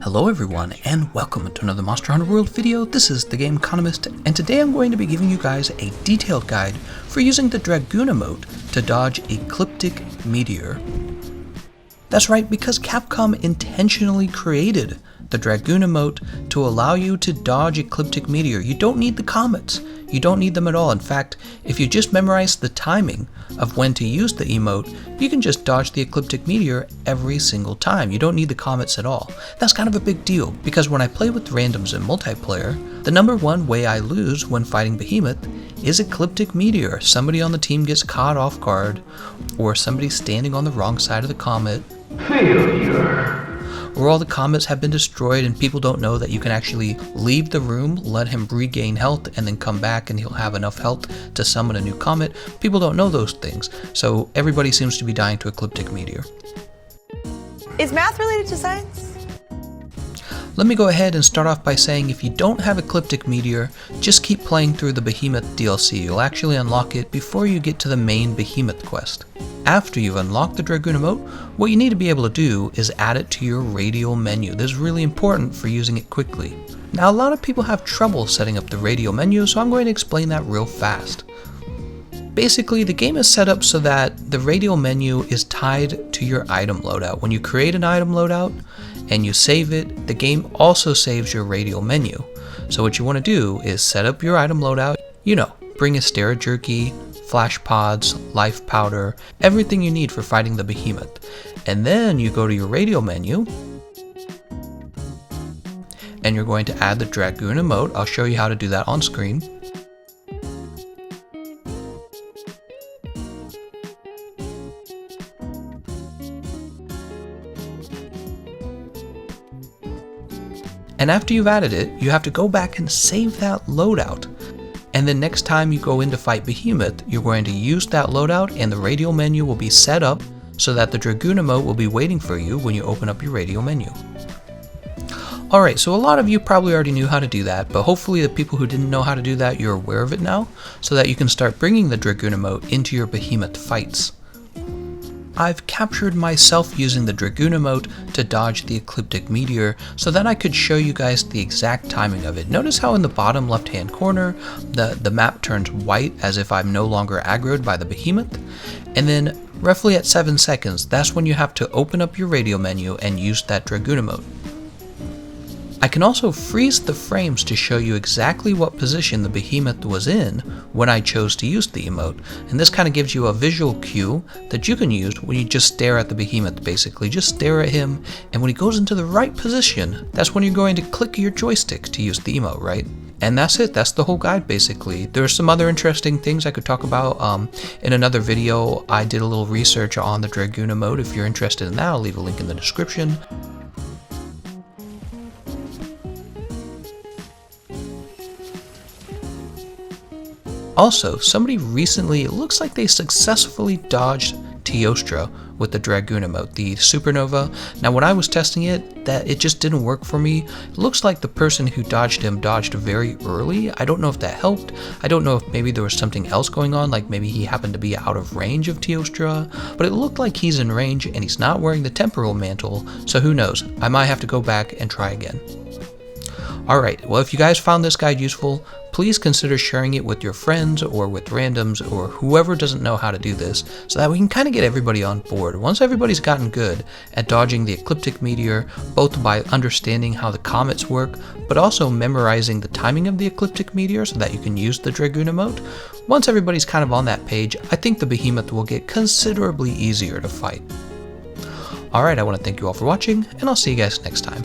Hello everyone, and welcome to another Monster Hunter World video. This is Thegameconomist, and today I'm going to be giving you guys a detailed guide for using the Dragoon Emote to dodge Ecliptic Meteor. That's right, because Capcom intentionally created the Dragoon Emote to allow you to dodge Ecliptic Meteor. You don't need the comets. You don't need them at all. In fact, if you just memorize the timing of when to use the emote, you can just dodge the Ecliptic Meteor every single time. You don't need the comets at all. That's kind of a big deal, because when I play with randoms in multiplayer, the number one way I lose when fighting Behemoth is Ecliptic Meteor. Somebody on the team gets caught off guard, or somebody's standing on the wrong side of the comet. Failure. Or all the comets have been destroyed and people don't know that you can actually leave the room, let him regain health, and then come back and he'll have enough health to summon a new comet. People don't know those things, so everybody seems to be dying to Ecliptic Meteor. Is math related to science? Let me go ahead and start off by saying if you don't have Ecliptic Meteor, just keep playing through the Behemoth DLC. You'll actually unlock it before you get to the main Behemoth quest. After you've unlocked the Dragoon Emote, what you need to be able to do is add it to your radial menu. This is really important for using it quickly. Now, a lot of people have trouble setting up the radial menu, so I'm going to explain that real fast. Basically, the game is set up so that the radial menu is tied to your item loadout. When you create an item loadout and you save it, the game also saves your radial menu. So what you want to do is set up your item loadout, bring a Stera Jerky, flash pods, life powder, everything you need for fighting the Behemoth. And then you go to your radial menu, and you're going to add the Dragoon Emote. I'll show you how to do that on screen. And after you've added it, you have to go back and save that loadout. And then next time you go in to fight Behemoth, you're going to use that loadout and the radial menu will be set up so that the Dragoon Emote will be waiting for you when you open up your radial menu. Alright, so a lot of you probably already knew how to do that, but hopefully the people who didn't know how to do that, you're aware of it now, so that you can start bringing the Dragoon Emote into your Behemoth fights. I've captured myself using the Dragoon Emote to dodge the Ecliptic Meteor so that I could show you guys the exact timing of it. Notice how in the bottom left hand corner the map turns white as if I'm no longer aggroed by the Behemoth, and then roughly at 7 seconds, that's when you have to open up your radial menu and use that Dragoon Emote. I can also freeze the frames to show you exactly what position the Behemoth was in when I chose to use the emote, and this kind of gives you a visual cue that you can use when you just stare at the Behemoth. Basically, just stare at him, and when he goes into the right position, that's when you're going to click your joystick to use the emote, right? And that's it, that's the whole guide basically. There are some other interesting things I could talk about in another video. I did a little research on the Dragoon Emote. If you're interested in that, I'll leave a link in the description. Also, somebody recently, it looks like they successfully dodged Teostra with the Dragoon Emote, the Supernova. Now when I was testing it, it just didn't work for me. It looks like the person who dodged him dodged very early. I don't know if that helped. I don't know if maybe there was something else going on, like maybe he happened to be out of range of Teostra, but it looked like he's in range and he's not wearing the temporal mantle, so who knows, I might have to go back and try again. Alright, well if you guys found this guide useful, please consider sharing it with your friends or with randoms or whoever doesn't know how to do this so that we can kind of get everybody on board. Once everybody's gotten good at dodging the Ecliptic Meteor, both by understanding how the comets work, but also memorizing the timing of the Ecliptic Meteor so that you can use the Dragoon Emote, once everybody's kind of on that page, I think the Behemoth will get considerably easier to fight. Alright, I want to thank you all for watching, and I'll see you guys next time.